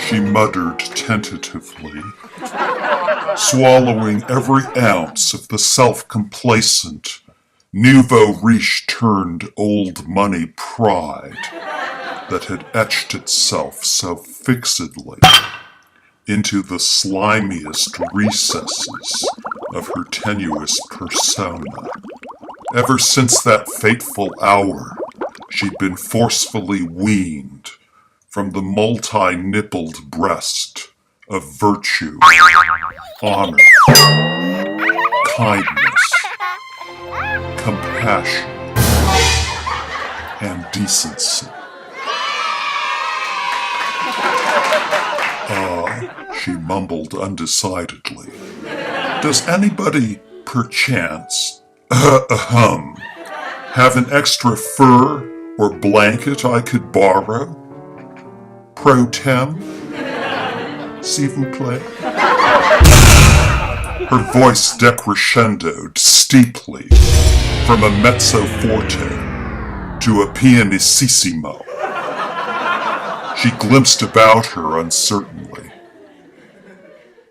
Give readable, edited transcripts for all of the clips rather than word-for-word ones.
She muttered tentatively, swallowing every ounce of the self-complacent, nouveau riche-turned old money pride that had etched itself so fixedly into the slimiest recesses of her tenuous persona. Ever since that fateful hour, she'd been forcefully weaned from the multi-nippled breast of virtue, honor, kindness, compassion, and decency. She mumbled undecidedly. Does anybody, perchance, have an extra fur or blanket I could borrow? Pro tem? S'il vous plaît? Her voice decrescendoed steeply from a mezzo forte to a pianissimo. She glimpsed about her uncertainly.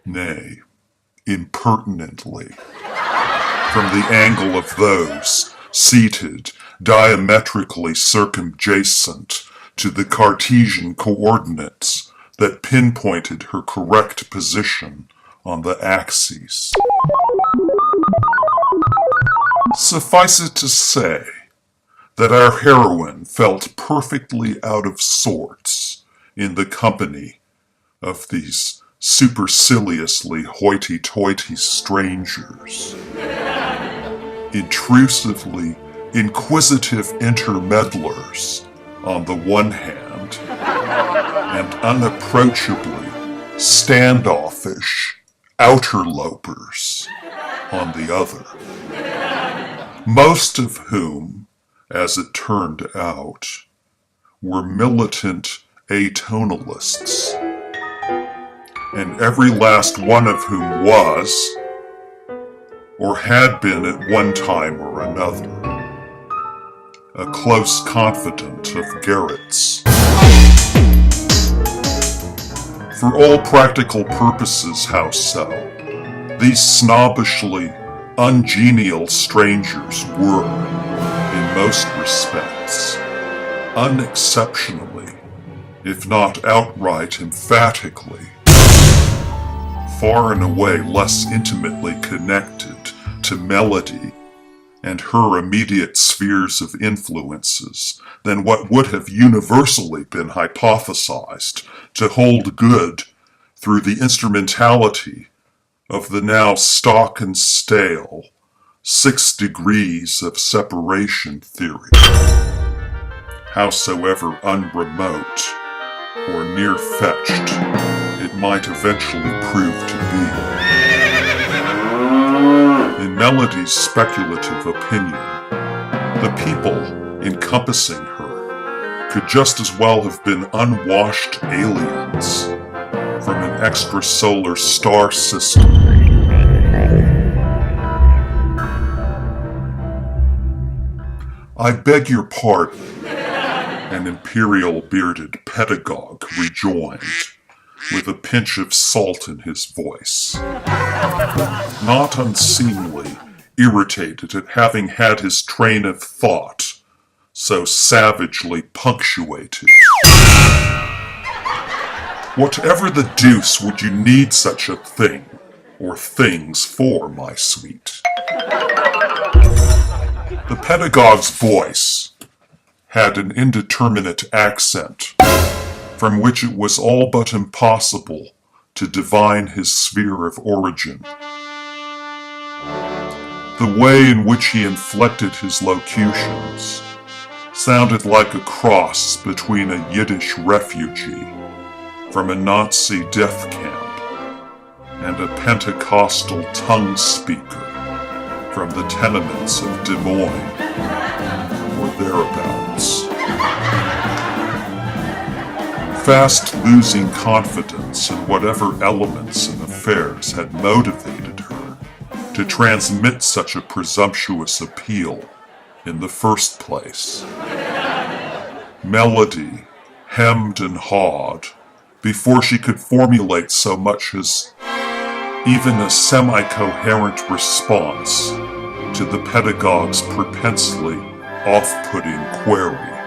Nay, impertinently, from the angle of those seated diametrically circumjacent to the Cartesian coordinates that pinpointed her correct position on the axes. Suffice it to say that our heroine felt perfectly out of sorts in the company of these superciliously hoity-toity strangers, intrusively inquisitive intermeddlers on the one hand, and unapproachably standoffish outerlopers on the other, most of whom, as it turned out, were militant atonalists, and every last one of whom was, or had been at one time or another, a close confidant of Garrett's. For all practical purposes, how so? These snobbishly ungenial strangers were, in most respects, unexceptionally, if not outright emphatically, far and away less intimately connected to Melody and her immediate spheres of influences than what would have universally been hypothesized to hold good through the instrumentality of the now stock and stale 6 degrees of separation theory, howsoever unremote or near-fetched it might eventually prove to be. In Melody's speculative opinion, the people encompassing her could just as well have been unwashed aliens from an extrasolar star system. I beg your pardon, an imperial bearded pedagogue rejoined, with a pinch of salt in his voice, not unseemly, irritated at having had his train of thought so savagely punctuated. Whatever the deuce would you need such a thing, or things for, my sweet? The pedagogue's voice had an indeterminate accent from which it was all but impossible to divine his sphere of origin. The way in which he inflected his locutions sounded like a cross between a Yiddish refugee from a Nazi death camp and a Pentecostal tongue speaker from the tenements of Des Moines, or thereabouts. Fast losing confidence in whatever elements and affairs had motivated her to transmit such a presumptuous appeal in the first place. Melody hemmed and hawed, before she could formulate so much as even a semi-coherent response to the pedagogue's propensely off-putting query.